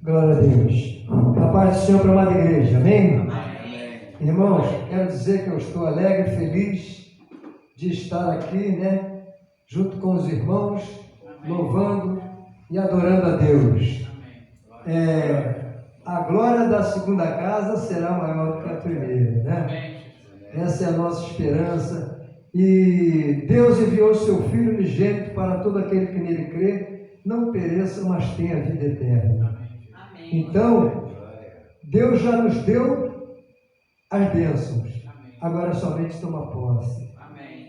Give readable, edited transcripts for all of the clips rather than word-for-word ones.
Glória a Deus. A paz do Senhor para a amada igreja. Amém? Amém. Irmãos, quero dizer que eu estou alegre e feliz de estar aqui, junto com os irmãos, louvando e adorando a Deus. A glória da segunda casa será maior do que a primeira, Essa é a nossa esperança. E Deus enviou o seu Filho unigênito para todo aquele que nele crê, não pereça, mas tenha vida eterna. Então, Deus já nos deu as bênçãos. Agora somente toma posse.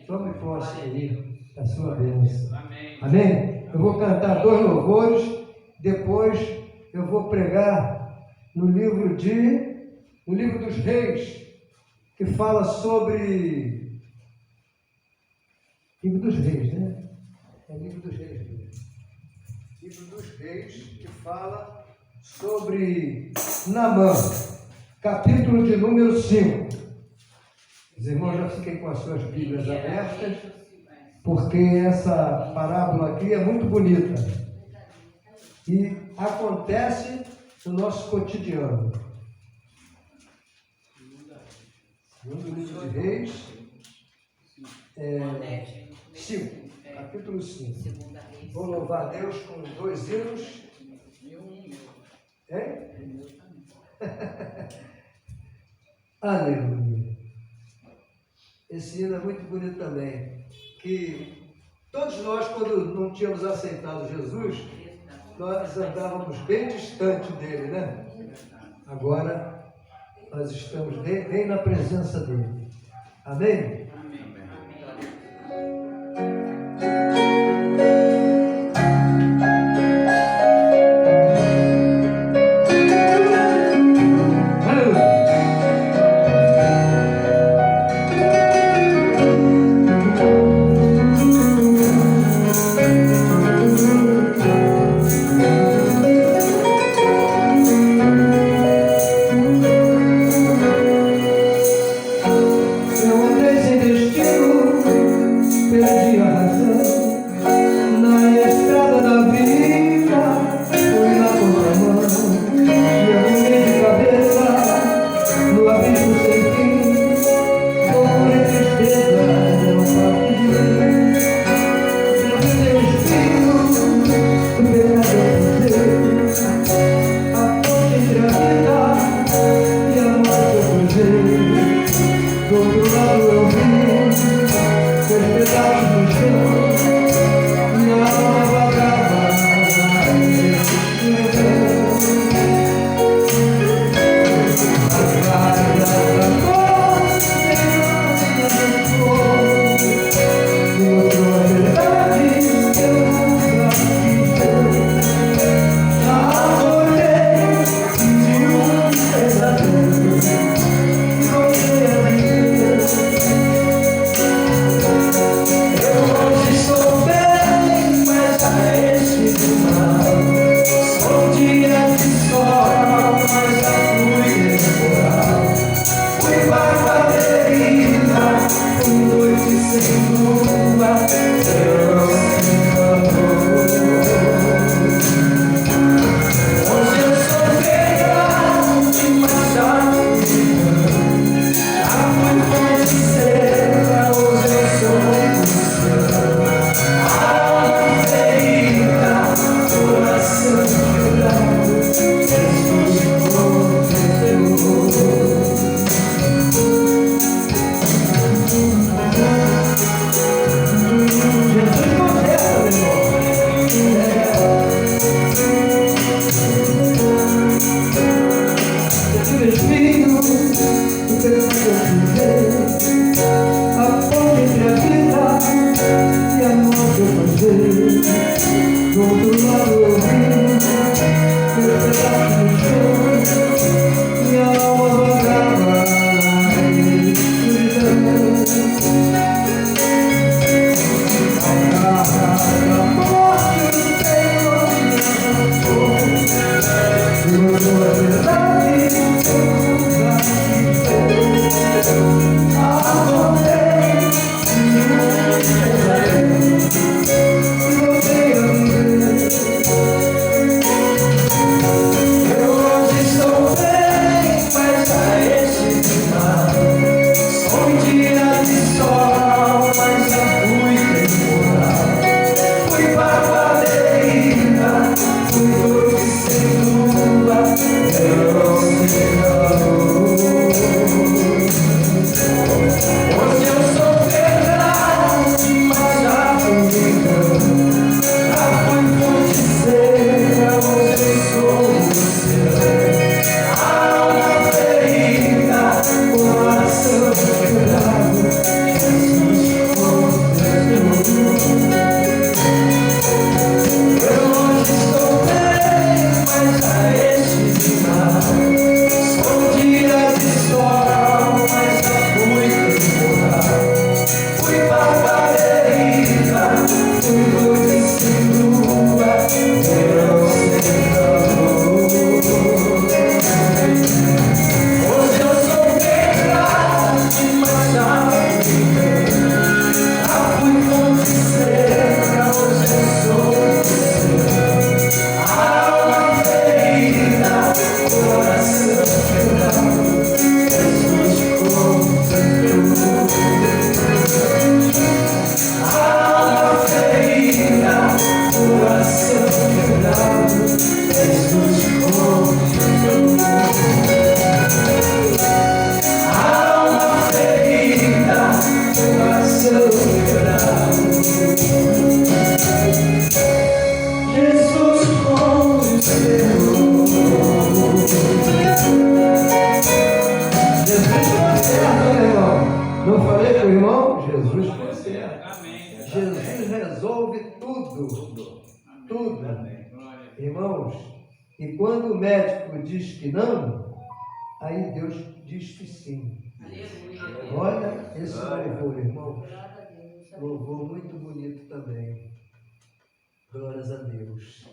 Tome posse aí da sua bênção. Amém? Eu vou cantar 2 louvores, depois eu vou pregar no livro dos Reis, que fala sobre... Livro dos Reis, É livro dos Reis mesmo. Livro dos Reis, que fala sobre Naamã, capítulo de número 5. Os irmãos já fiquem com as suas Bíblias abertas, porque essa parábola aqui é muito bonita e acontece no nosso cotidiano. Segundo livro de Reis, 5, capítulo 5. Vou louvar a Deus com 2 hinos. Aleluia. Esse hino é muito bonito também. Que todos nós, quando não tínhamos aceitado Jesus, nós andávamos bem distante dele, Agora nós estamos bem na presença dele. Amém? meu irmão. Não falei para o irmão? Jesus conserta. Jesus resolve tudo. Tudo. Irmãos, e quando o médico diz que não, aí Deus diz que sim. Olha esse louvor, irmãos. Louvor muito bonito também. Glórias a Deus.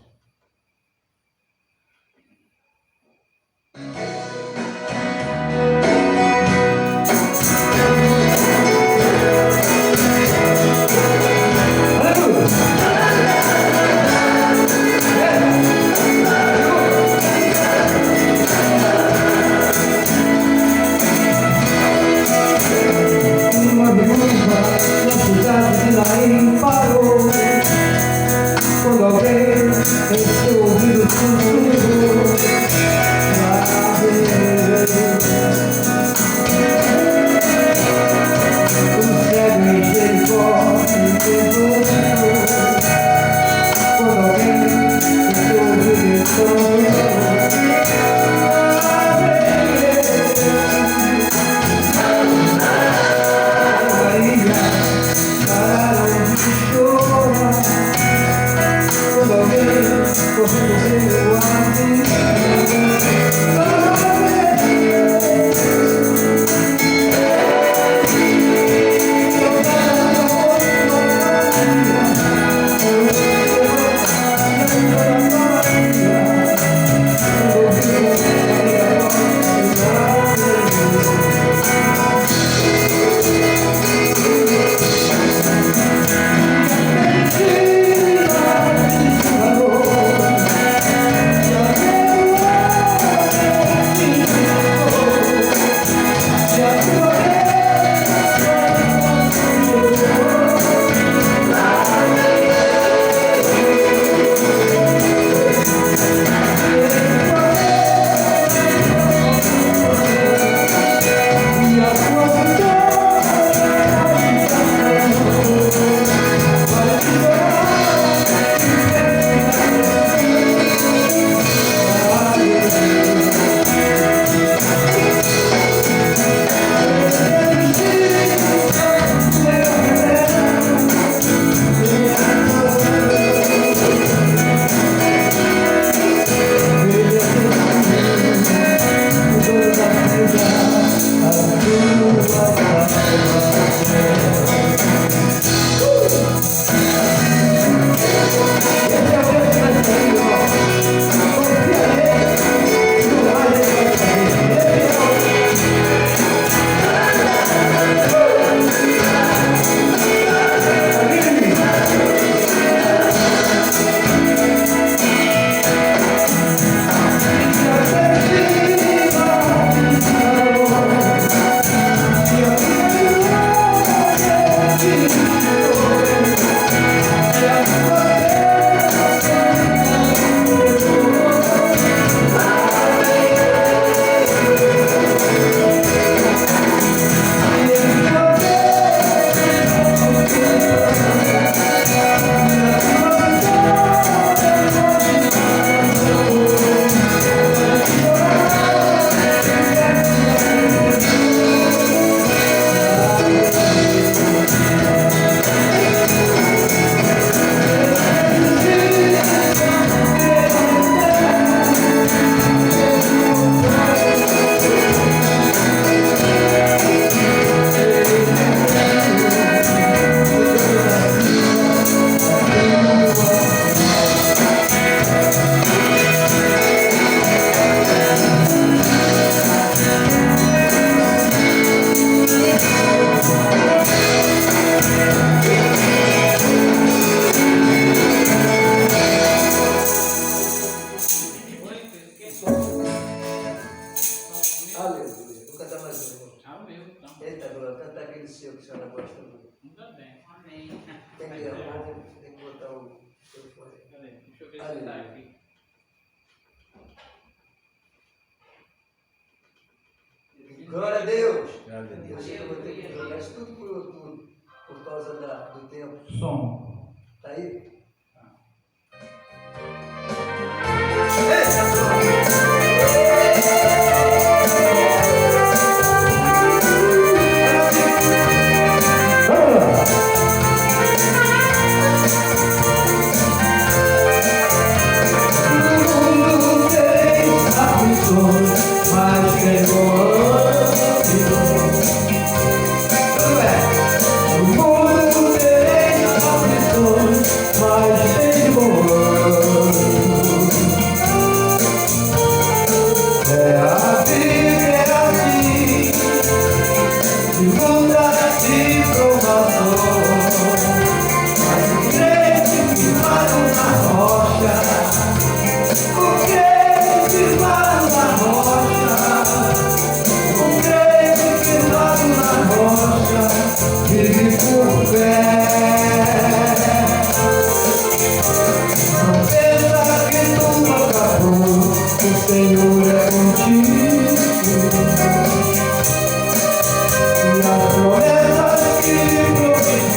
Parou quando alguém em seu ouvido sussurrou o cego em Jericó me perdoou quando alguém em seu ouvido Glória a Deus. Eu sei que eu vou ter que jogar isso tudo por YouTube, por causa do tempo. Som. Tá aí? Tá. Ei, Senhor é contigo, e as promessas que prometeu.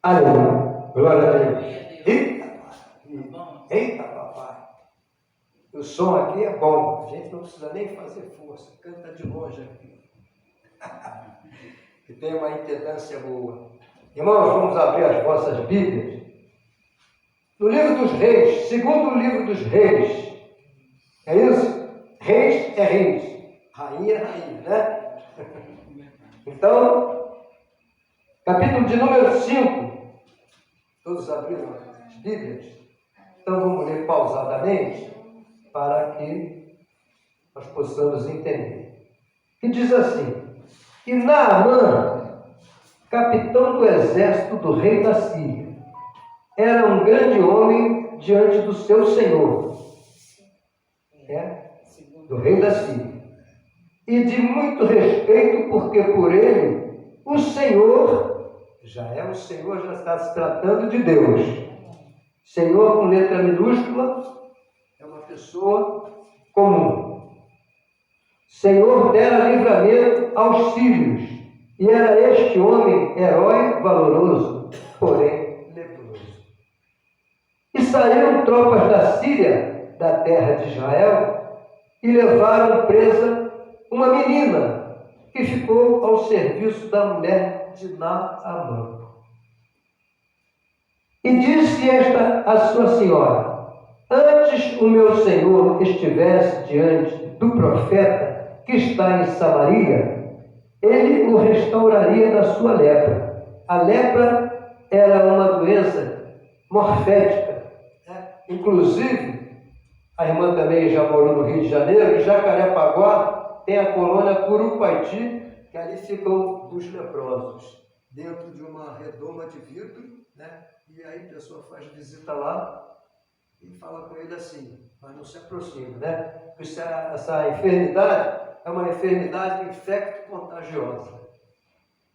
Aleluia. Glória a Deus. Eita, papai. O som aqui é bom. A gente não precisa nem fazer força. Canta de longe aqui. Que tem uma impedância boa. Irmãos, vamos abrir as vossas Bíblias. No livro dos Reis, segundo livro dos Reis. É isso? Reis é reis. Rainha é rainha, né? Então, capítulo de número 5. Todos abriram as Bíblias? Então vamos ler pausadamente para que nós possamos entender. E diz assim: e Naamã, capitão do exército do rei da Síria, era um grande homem diante do seu senhor, do rei da Síria, e de muito respeito, porque por ele o Senhor, já é o Senhor, já está se tratando de Deus. Senhor com letra minúscula é uma pessoa comum. Senhor dera livramento aos filhos, e era este homem herói valoroso, porém leproso. E saíram tropas da Síria, da terra de Israel, e levaram presa uma menina que ficou ao serviço da mulher de Naamã. E disse esta a sua senhora: antes o meu senhor estivesse diante do profeta que está em Samaria, ele o restauraria da sua lepra. A lepra era uma doença morfética. Inclusive, a irmã também já morou no Rio de Janeiro, em Jacarepaguá tem a colônia Curupaiti, que ali ficam os leprosos, dentro de uma redoma de vidro, né? E aí a pessoa faz visita lá e fala com ele assim, mas não se aproxima, né? Porque essa enfermidade é uma enfermidade infecto-contagiosa.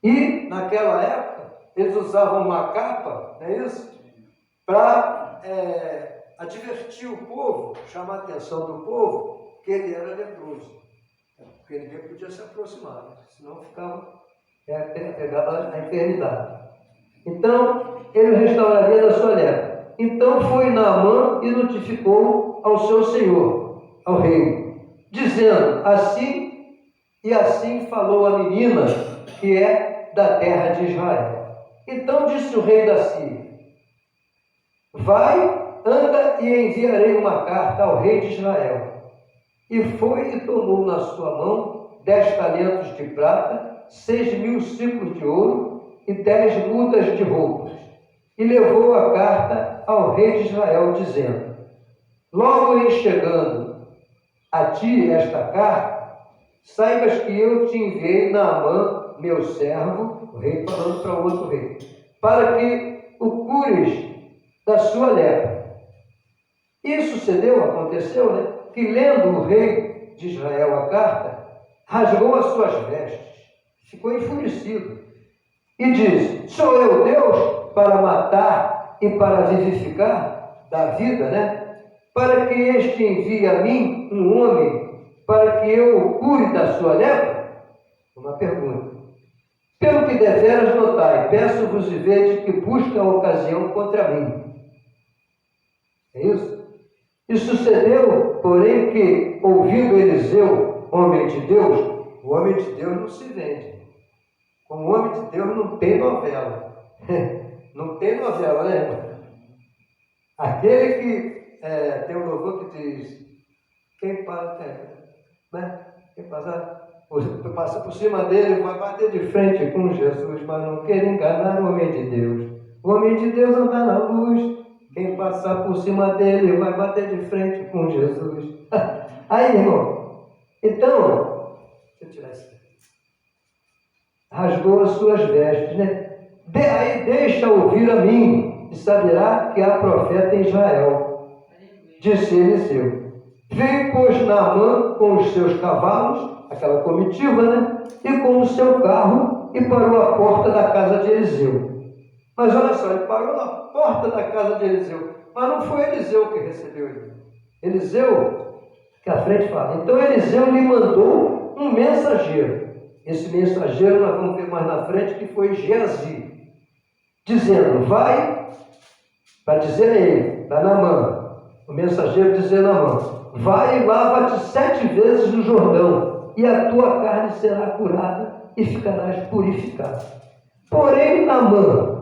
E, naquela época, eles usavam uma capa, não é isso? Para advertir o povo, chamar a atenção do povo, que ele era leproso. Porque ninguém podia se aproximar, senão pegava a enfermidade. Então, ele restauraria da sua lepra. Então foi Naamã e notificou ao seu senhor, ao rei, dizendo, assim e assim falou a menina, que é da terra de Israel. Então disse o rei da Síria: vai, anda e enviarei uma carta ao rei de Israel. E foi e tomou na sua mão 10 talentos de prata, 6.000 ciclos de ouro e 10 mudas de roupas. E levou a carta ao rei de Israel, dizendo: logo em chegando a ti esta carta, saibas que eu te enviei Naamã, meu servo, o rei falando para outro rei, para que o cures da sua lepra. E sucedeu, aconteceu, né? Que lendo o rei de Israel a carta, rasgou as suas vestes, ficou enfurecido e disse: sou eu Deus para matar e para vivificar? Da vida, né? Para que este envie a mim um homem para que eu o cure da sua lepra? Uma pergunta. Pelo que deveras notai, peço-vos e vede que busca a ocasião contra mim. É isso? E sucedeu, porém, que, ouvindo Eliseu, homem de Deus, o homem de Deus não se vende. Como homem de Deus não tem novela. Não tem novela, né, irmão? Aquele que tem um louvor que diz: quem passa por cima dele vai bater de frente com Jesus, mas não quer enganar o homem de Deus. O homem de Deus anda na luz. Quem passar por cima dele vai bater de frente com Jesus. Aí, irmão, então, deixa eu tirar isso aqui. Rasgou as suas vestes, né? Aí deixa ouvir a mim, e saberá que há profeta em Israel. Disse Eliseu. Veio, pois, Naamã com os seus cavalos, aquela comitiva, né? E com o seu carro, e parou à porta da casa de Eliseu. Mas olha só, ele parou na porta da casa de Eliseu, mas não foi Eliseu que recebeu ele. Eliseu, que à frente fala, então Eliseu lhe mandou um mensageiro. Esse mensageiro nós vamos ver mais na frente, que foi Geazi, dizendo: vai, para dizer a ele, para Naamã, o mensageiro dizendo a Naamã: vai e lava-te 7 vezes no Jordão, e a tua carne será curada e ficarás purificado. Porém, Naamã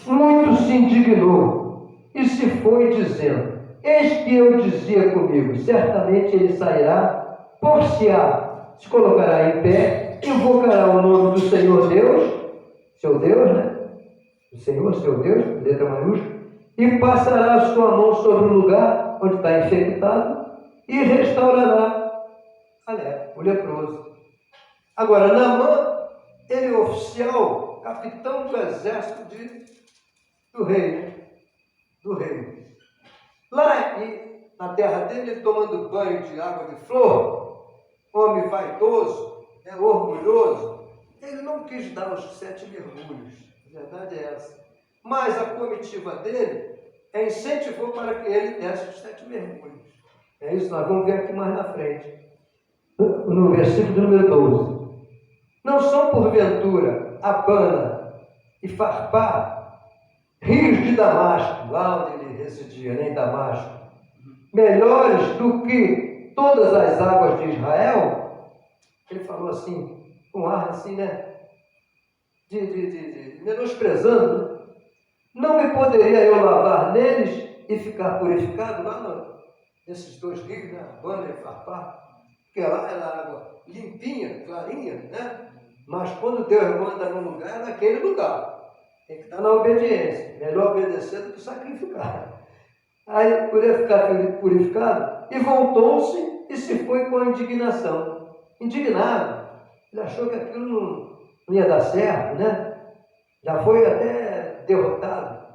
muito se indignou e se foi dizendo: eis que eu dizia comigo, certamente ele sairá, por-se-á, se colocará em pé, invocará o nome do Senhor Deus, seu Deus, né? O Senhor, seu Deus, letra maiúscula, e passará a sua mão sobre o lugar onde está infectado e restaurará a lepra, o leproso. Agora, Naamã, ele é oficial, capitão do exército do rei. Lá na terra dele, ele tomando banho de água de flor, homem vaidoso, orgulhoso, Ele não quis dar os 7 mergulhos, a verdade é essa. Mas a comitiva dele incentivou para que ele desse os 7 mergulhos. É isso, nós vamos ver aqui mais na frente, no versículo número 12. Não são porventura Abana e Farpá, rios de Damasco, lá onde ele residia, em Damasco, melhores do que todas as águas de Israel? Ele falou assim, com ar assim, né? Menosprezando, né? Não me poderia eu lavar neles e ficar purificado lá nesses 2 rios, né? Abana e Farpá? Porque lá era água limpinha, clarinha, né? Mas quando Deus manda num lugar, é naquele lugar. Tem que estar na obediência. Melhor obedecer do que sacrificar. Aí podia ficar purificado e voltou-se e se foi com a indignação. Indignado. Ele achou que aquilo não ia dar certo, né? Já foi até derrotado.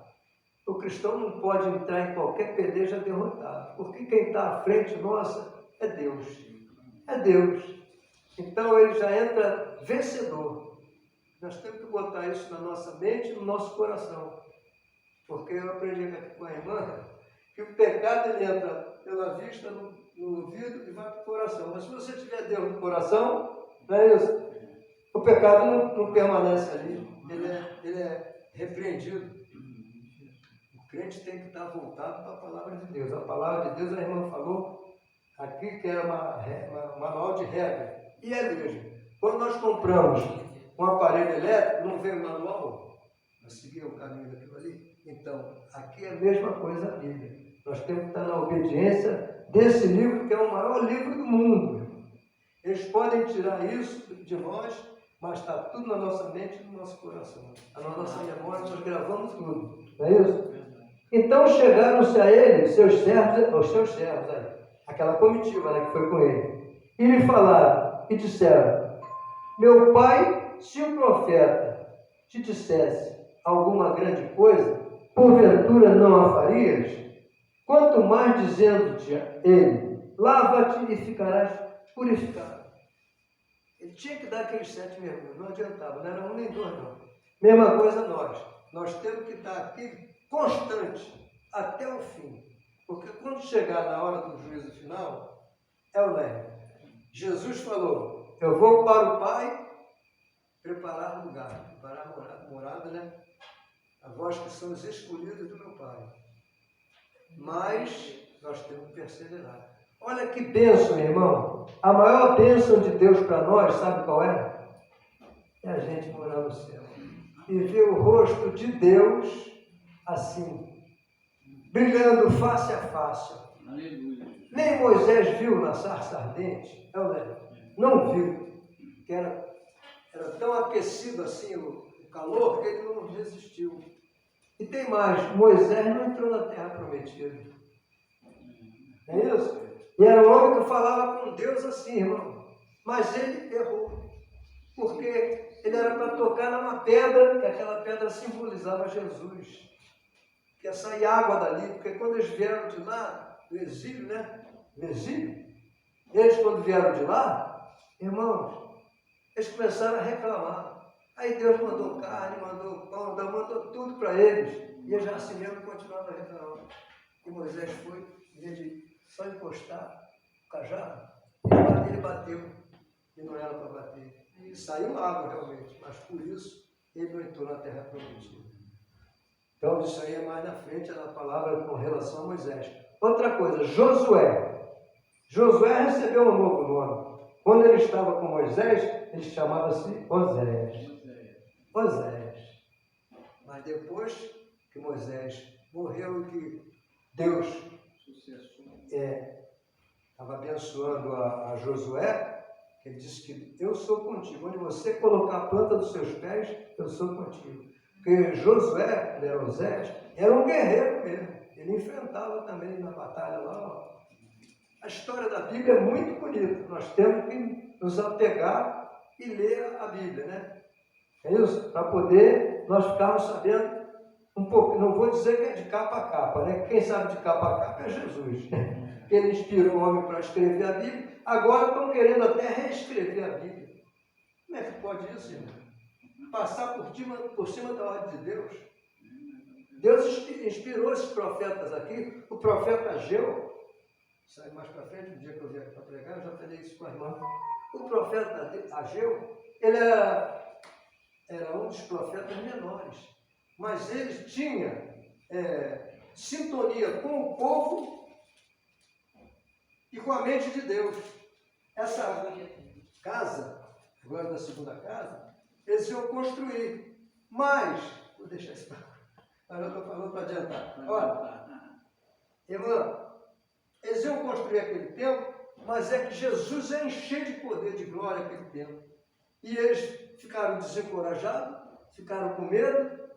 O cristão não pode entrar em qualquer peleja derrotado, porque quem está à frente nossa é Deus. É Deus. Então ele já entra vencedor. Nós temos que botar isso na nossa mente e no nosso coração. Porque eu aprendi aqui com a irmã que o pecado ele entra pela vista, no ouvido e vai para o coração. Mas se você tiver Deus no coração, não é isso? O pecado não permanece ali. Ele é repreendido. O crente tem que estar voltado para a palavra de Deus. A palavra de Deus, a irmã falou aqui que era uma manual de regra. E é mesmo. Quando nós compramos um aparelho elétrico, não vem o manual para seguir o caminho daquilo ali. Então, aqui é a mesma coisa a Bíblia. Nós temos que estar na obediência desse livro, que é o maior livro do mundo. Eles podem tirar isso de nós, mas está tudo na nossa mente e no nosso coração. Na nossa memória, nós gravamos tudo. Não é isso? Então chegaram-se a ele, os seus servos aí, aquela comitiva, né, que foi com ele, e lhe falaram e disseram: meu pai, se o profeta te dissesse alguma grande coisa, porventura não a farias? Quanto mais dizendo-te ele: lava-te e ficarás purificado. Ele tinha que dar aqueles 7 mergulhos, não adiantava, não era 1 nem 2 não. Mesma coisa nós temos que estar aqui constante até o fim, porque quando chegar na hora do juízo final, é o leme. Jesus falou: eu vou para o Pai preparar lugar, preparar morada, né? A vós que são os escolhidos do meu Pai. Mas nós temos que perseverar. Olha que bênção, meu irmão. A maior bênção de Deus para nós, sabe qual é? É a gente morar no céu e ver o rosto de Deus assim, brilhando face a face. Aleluia. Nem Moisés viu na sarça ardente, não viu, que era tão aquecido assim o calor que ele não resistiu. E tem mais, Moisés não entrou na terra prometida. É isso? E era um homem que falava com Deus assim, irmão. Mas ele errou. Porque ele era para tocar numa pedra, que aquela pedra simbolizava Jesus. Que ia sair água dali, porque quando eles vieram de lá, do exílio, né? Do exílio, eles quando vieram de lá, irmãos, eles começaram a reclamar. Aí Deus mandou carne, mandou pão, mandou tudo para eles. E eles assim mesmo continuavam a reclamar. E Moisés foi, em vez de só encostar o cajado, ele bateu. E não era para bater. E saiu água realmente, mas por isso ele não entrou na terra prometida. Então isso aí é mais na frente na palavra com relação a Moisés. Outra coisa, Josué. Josué recebeu um novo nome. Quando ele estava com Moisés, ele chamava-se Osés. Mas depois que Moisés morreu e que Deus estava abençoando a Josué, ele disse que eu sou contigo. Onde você colocar a planta dos seus pés, eu sou contigo. Porque Josué, ele era Osés, era um guerreiro mesmo. Ele enfrentava também na batalha lá. A história da Bíblia é muito bonita. Nós temos que nos apegar e ler a Bíblia, né? É isso? Para poder nós ficarmos sabendo um pouco. Não vou dizer que é de capa a capa, né? Quem sabe de capa a capa é Jesus. Ele inspirou o homem para escrever a Bíblia. Agora estão querendo até reescrever a Bíblia. Como é que pode isso, irmão? passar por cima da ordem de Deus. Deus inspirou esses profetas aqui, o profeta Ageu, sai mais para frente, no dia que eu vier para pregar, eu já falei isso com a irmã. O profeta Ageu, ele era um dos profetas menores, mas ele tinha sintonia com o povo e com a mente de Deus. Essa casa, agora da segunda casa, eles iam construir, mas, vou deixar isso para eu estou falando para adiantar. Olha, irmã, eles iam construir aquele templo, mas é que Jesus ia encher de poder, de glória aquele templo. E eles ficaram desencorajados, ficaram com medo,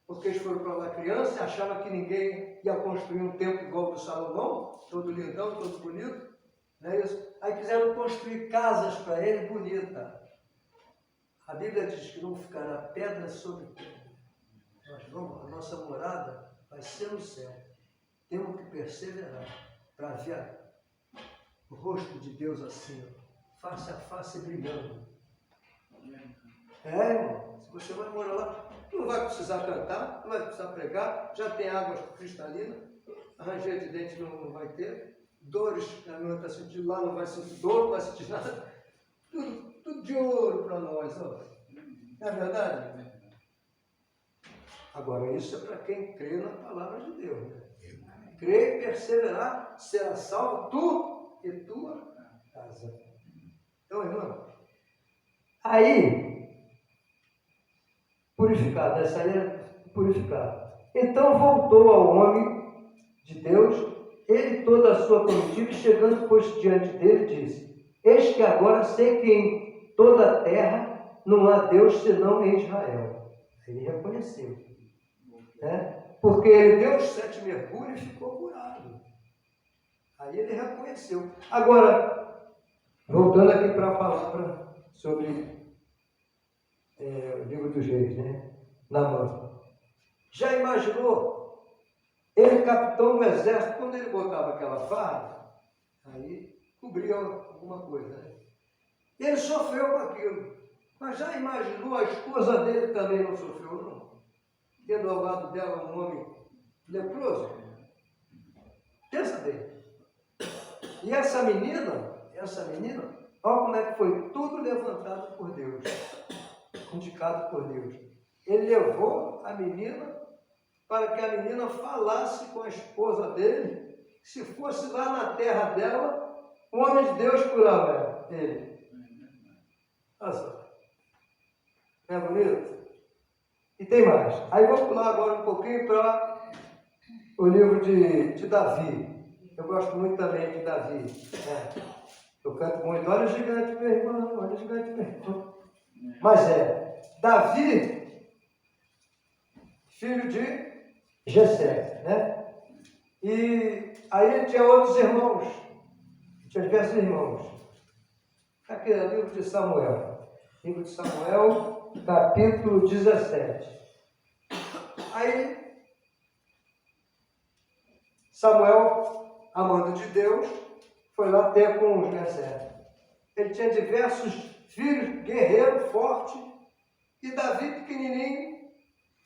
porque eles foram para lá criança e achavam que ninguém ia construir um templo igual ao do Salomão, todo lindão, todo bonito. Não é isso? Aí quiseram construir casas para ele bonitas. A Bíblia diz que não ficará pedra sobre pedra. Nós vamos, a nossa morada vai ser no céu. Temos que perseverar para ver o rosto de Deus assim, face a face brilhando. Irmão, se você vai morar lá, não vai precisar cantar, não vai precisar pregar, já tem água cristalina, ranger de dente não vai ter, dores que a minha está sentindo lá, não vai sentir dor, não vai sentir nada, tudo de ouro para nós, ó. Não é verdade? Agora, isso é para quem crê na palavra de Deus. Né? Crê e perseverar, será salvo tu e tua casa. Então, irmão, aí, purificado, essa aí é purificado. Então voltou ao homem de Deus, ele e toda a sua comitiva, chegando, pois, diante dele, disse: eis que agora sei que em toda a terra não há Deus senão em Israel. Ele reconheceu. Né? Porque ele deu os 7 mergulhos e ficou curado. Aí ele reconheceu. Agora, voltando aqui para a palavra sobre o livro dos reis, né? Naamã. Já imaginou? Ele, capitão do exército, quando ele botava aquela farda, aí cobria alguma coisa, né? Ele sofreu com aquilo. Mas já imaginou, a esposa dele também não sofreu, não? Tendo ao lado dela um homem leproso? Pensa bem. E essa menina, olha como é que foi tudo levantado por Deus, indicado por Deus. Ele levou a menina para que a menina falasse com a esposa dele, se fosse lá na terra dela, o homem de Deus curava ele. Olha só. Não é bonito? E tem mais. Aí vamos pular agora um pouquinho para o livro de Davi. Eu gosto muito também de Davi. Né? Eu canto muito. Olha o gigante, meu irmão. Olha o gigante, meu irmão. Mas Davi, filho de Jessé, né? E aí ele tinha outros irmãos. Tinha diversos irmãos. Aqui é o livro de Samuel. Livro de Samuel, capítulo 17. Aí, Samuel, amando de Deus, foi lá ter com Jessé. Ele tinha diversos filhos, guerreiro, forte, e Davi, pequenininho,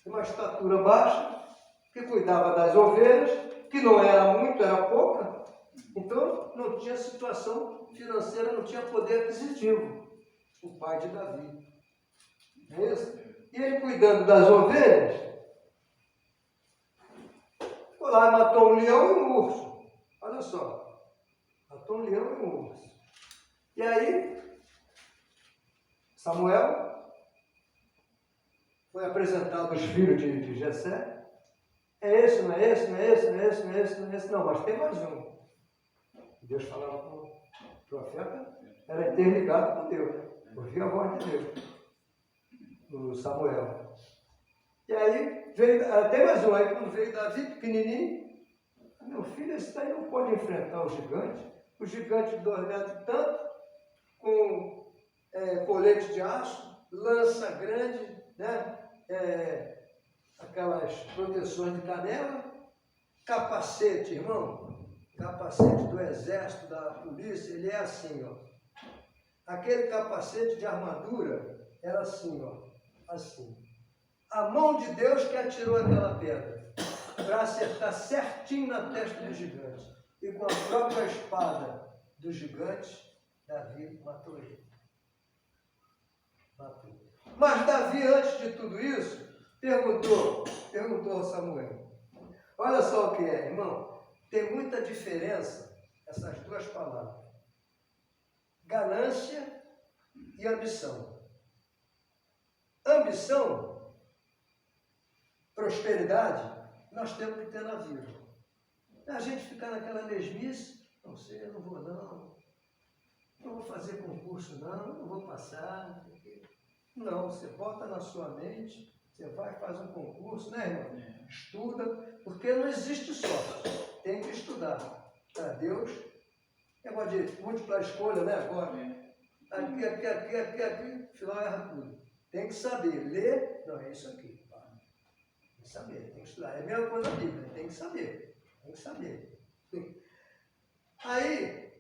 de uma estatura baixa, que cuidava das ovelhas, que não era muito, era pouca, então não tinha situação financeira, não tinha poder aquisitivo. O pai de Davi. Não é isso? E ele cuidando das ovelhas, foi lá e matou um leão e um urso. Olha só. Matou um leão e um urso. E aí, Samuel foi apresentado aos filhos de Jessé. É esse, não é esse, não é esse, não é esse, não é esse, não é esse. Não, mas tem mais um. Deus falava com o profeta, era interligado com Deus, né? Ouvia a voz de Deus, o Samuel. E aí, veio, tem mais um, aí quando veio Davi, pequenininho, meu filho, esse daí não pode enfrentar o gigante dormido tanto, com colete de aço, lança grande, né? Aquelas proteções de canela, capacete, irmão, capacete do exército, da polícia, ele é assim, ó. Aquele capacete de armadura era assim, ó. assim. A mão de Deus que atirou aquela pedra para acertar certinho na testa do gigante. E com a própria espada do gigante, Davi matou ele. Matou. Mas Davi, antes de tudo isso, perguntou a Samuel. Olha só o que é, irmão. Tem muita diferença essas duas palavras. Ganância e ambição. Ambição, prosperidade, nós temos que ter na vida. A gente ficar naquela mesmice, não sei, eu não vou não vou fazer concurso não vou passar. Não, você bota na sua mente, você vai fazer um concurso, né, irmão? Estuda, porque não existe sorte, tem que estudar. Para Deus, negócio de múltipla escolha, né, agora? Aqui, final erra tudo. Tem que saber, ler, não, é isso aqui. Tem que saber, tem que estudar. É a mesma coisa da Bíblia, tem que saber. Tem que saber. Aí,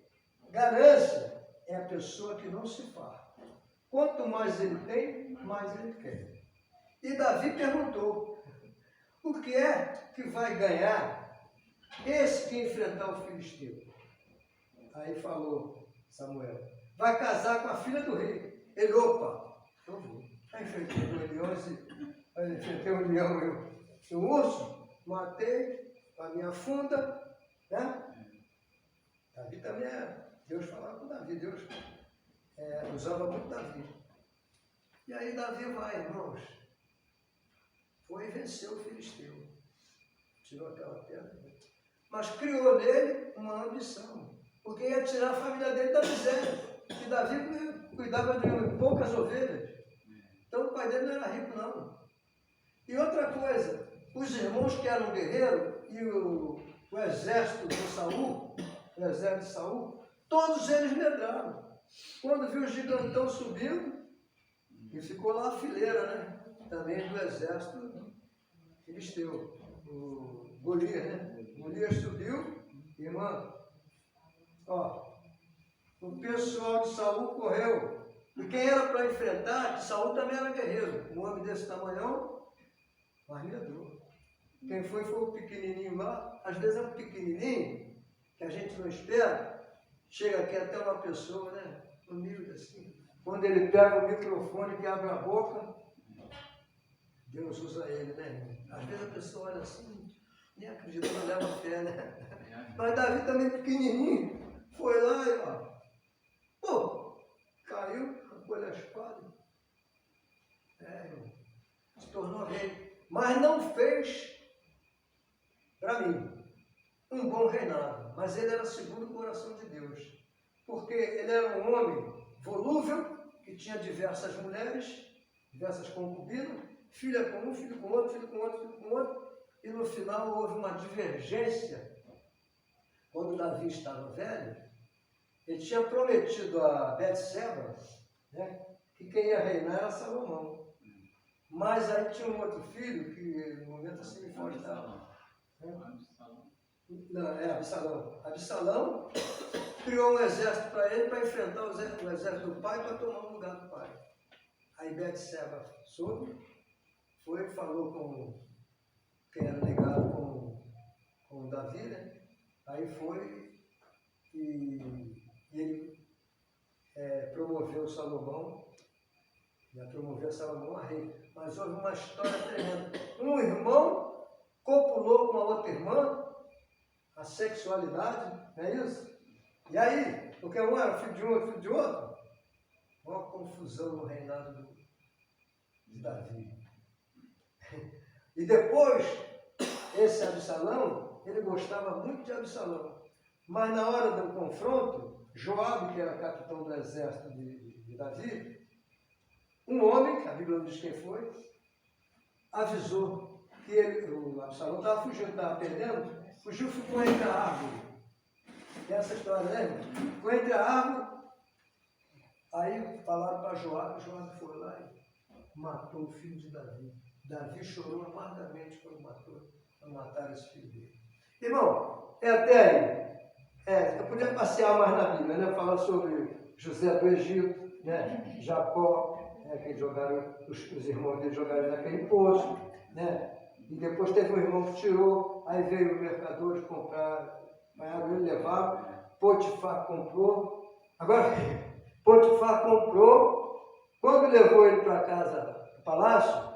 ganância é a pessoa que não se farta. Quanto mais ele tem, mais ele quer. E Davi perguntou, o que é que vai ganhar esse que enfrentar o filisteu? Aí falou Samuel, vai casar com a filha do rei. Ele, opa, eu vou. Aí enfrentei um leão, eu um urso, matei a minha funda, né? Davi também Deus falava com Davi, Deus usava muito Davi. E aí Davi vai, irmãos, foi e venceu o filisteu, tirou aquela pedra, mas criou nele uma ambição, porque ia tirar a família dele da miséria, e Davi cuidava de poucas ovelhas, então o pai dele não era rico não. E outra coisa, os irmãos que eram guerreiros e o exército de Saul, todos eles medraram. Quando viu o gigantão subindo, e ficou lá a fileira, né? Também do exército filisteu, o Golias, né? Golias subiu, irmão, ó, o pessoal de Saul correu. E quem era para enfrentar, que Saul também era guerreiro, um homem desse tamanhão, mas medrou. Quem foi o pequenininho lá, às vezes é um pequenininho, que a gente não espera, chega aqui até uma pessoa, né, humilde assim. Quando ele pega o microfone que abre a boca, Deus usa ele, né? Às vezes a pessoa olha assim, nem acredita, não leva fé, né? Mas Davi também pequenininho, foi lá e ó, pô, caiu, arrancou a espada, se tornou rei, mas não fez para mim um bom reinado, mas ele era segundo o coração de Deus, porque ele era um homem volúvel, que tinha diversas mulheres, diversas concubinas, filha com um, filho com outro, filho com outro, filho com outro, e no final houve uma divergência. Quando Davi estava velho, ele tinha prometido a Betseba, né, que quem ia reinar era Salomão. Mas aí tinha um outro filho, que no momento assim me foge da... Não, Absalão. Absalão criou um exército para ele, para enfrentar o exército do pai, para tomar o lugar do pai. Aí Betseba soube, foi e falou com quem era ligado com Davi, né? Aí foi e ele promoveu Salomão, promoveu Salomão a rei. Mas houve uma história tremenda. Um irmão copulou com a outra irmã, a sexualidade, não é isso? E aí, porque um era filho de um, outro filho de outro, uma confusão no reinado de Davi. E depois, esse Absalão, ele gostava muito de Absalão. Mas na hora do confronto, Joabe, que era capitão do exército de Davi, um homem, que a Bíblia não diz quem foi, avisou que o Absalão estava fugindo, estava perdendo, fugiu, ficou entre a árvore. Essa história, né? Ficou entre a árvore, aí falaram para Joabe foi lá e matou o filho de Davi. Davi chorou amargamente quando mataram esse filho dele. Irmão, até aí. Eu podia passear mais na Bíblia, né? Falar sobre José do Egito, né? Jacó, É que os irmãos dele jogaram naquele poço, né? E depois teve um irmão que tirou, aí veio o mercador de comprar, ele levava, Potifar comprou. Agora, Potifar comprou, quando levou ele para casa, para o palácio,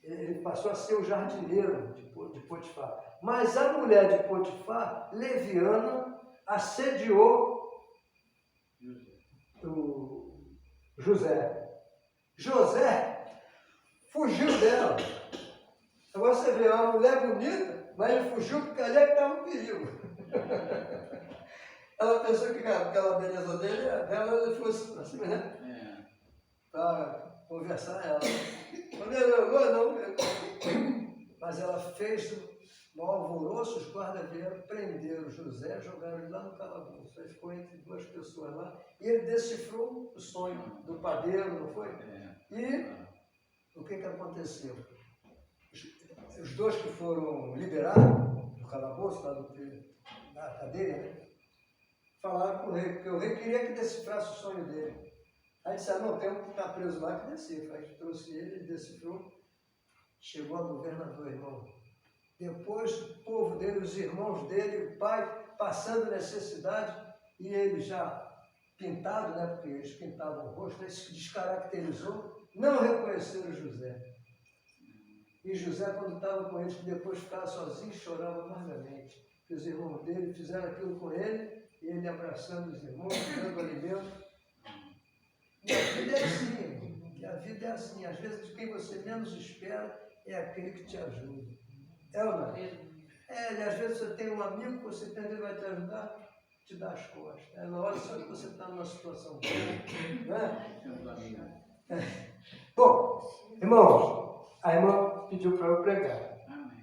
ele passou a ser o jardineiro de Potifar. Mas a mulher de Potifar, leviana, assediou o José. José fugiu dela. Agora você vê, uma mulher bonita, mas ele fugiu porque ali é que estava o perigo. Ela pensou que aquela beleza dela ele fosse assim, né? Para conversar ela. Quando ele olhou, não. Mas ela fez um alvoroço, os guardas vieram, prenderam José, jogaram ele lá no calabouço. Ele ficou entre duas pessoas lá. E ele decifrou o sonho do padeiro, não foi? E o que aconteceu? Os dois que foram liberados do calabouço, lá da cadeia, né? Falaram com o rei, porque o rei queria que decifrasse o sonho dele. Aí disseram, não, temos que estar preso lá que decifra. Aí trouxe ele decifrou, chegou a governador, irmão. Depois o povo dele, os irmãos dele, o pai, passando necessidade, e ele já pintado, né, porque eles pintavam o rosto, ele se descaracterizou, não reconheceram José. E José, quando estava com eles, depois ficava sozinho, chorava amargamente. Porque os irmãos dele fizeram aquilo com ele, e ele abraçando os irmãos, dando alimento. E a vida é assim, irmão. E a vida é assim. Às vezes, de quem você menos espera é aquele que te ajuda. É ou não? E às vezes você tem um amigo que você pensa que ele vai te ajudar, te dá as costas. É na hora só que você está numa situação boa. Não é? Bom, irmãos, a irmã pediu para eu pregar.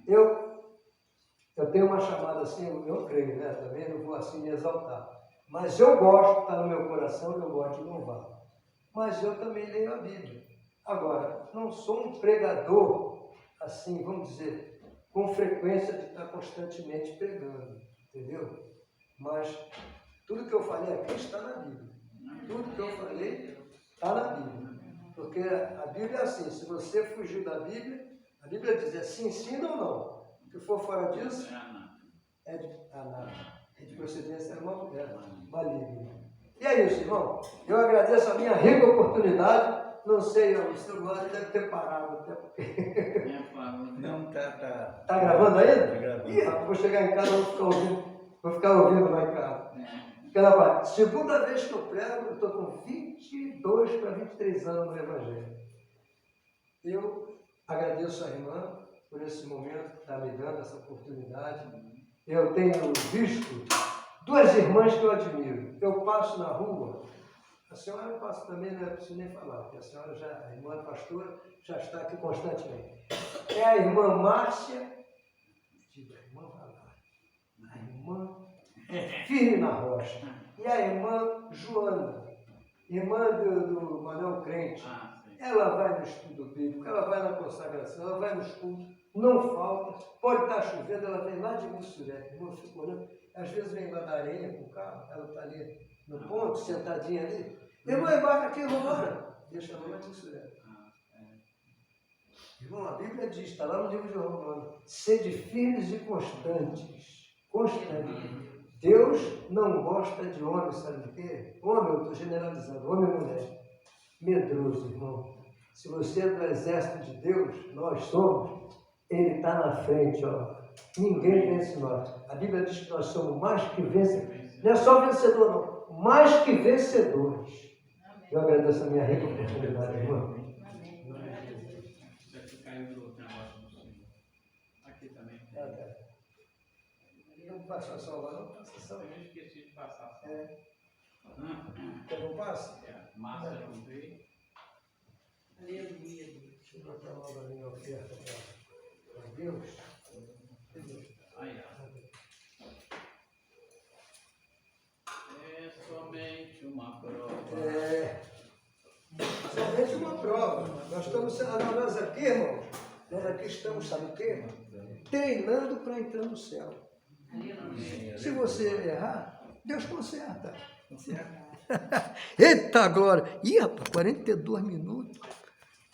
Eu tenho uma chamada assim, eu creio, né? Também não vou assim me exaltar. Mas eu gosto, está no meu coração, eu gosto de louvar. Mas eu também leio a Bíblia. Agora, não sou um pregador, assim, vamos dizer, com frequência de estar constantemente pregando, entendeu? Mas tudo que eu falei aqui está na Bíblia. Tudo que eu falei está na Bíblia. Porque a Bíblia é assim, se você fugir da Bíblia, a Bíblia diz, se ensina ou não. O que for fora disso, é de procedência maligna. E é isso, irmão. Eu agradeço a minha rica oportunidade. Não sei, o seu Glória deve ter parado até porque. Não, tá. Tá gravando ainda? Tá gravando. Ih, rapaz, vou chegar em casa e vou ficar ouvindo lá em casa. Aquela parte. Segunda vez que eu prego, eu estou com 22 para 23 anos no Evangelho. Eu agradeço a irmã por esse momento que está me dando, essa oportunidade. Eu tenho visto duas irmãs que eu admiro. Eu passo na rua, a senhora eu passo também, não é preciso nem falar, porque a senhora a irmã pastora, já está aqui constantemente. É a irmã Márcia, digo, a irmã vai lá, a irmã firme na rocha, e a irmã Joana, irmã do Manuel Crente. Ela vai no estudo bíblico, ela vai na consagração, ela vai nos cultos, não falta, pode estar chovendo, ela vem lá de Mussuré, irmão, eu fico olhando, às vezes vem lá da areia com o carro, ela está ali no ponto, sentadinha ali, irmão, embarca aqui, vamos embora, deixa ela lá de Mussuré. Irmão, a Bíblia diz, está lá no livro de Romanos, sede firmes e constantes, Deus não gosta de homem, sabe o quê? Homem, eu estou generalizando, homem e mulher. Medroso, irmão. Se você é do exército de Deus, nós somos, ele está na frente, ó. Ninguém vence nós. A Bíblia diz que nós somos mais que vencedores. Não é só vencedor, não. Mais que vencedores. Eu agradeço a minha rica oportunidade, irmão. Aqui também. Não passa a salva, não? Passa a salva. Eu esqueci de passar. Quer que eu passe? Massa, não veio. Aleluia. Deixa eu botar logo a minha oferta para Deus. Aí, é somente uma prova. Somente uma prova. Nós aqui, irmãos, nós aqui estamos, sabe o quê? Treinando para entrar no céu. Se você errar, Deus conserta. Eita glória! Ih, rapaz, 42 minutos.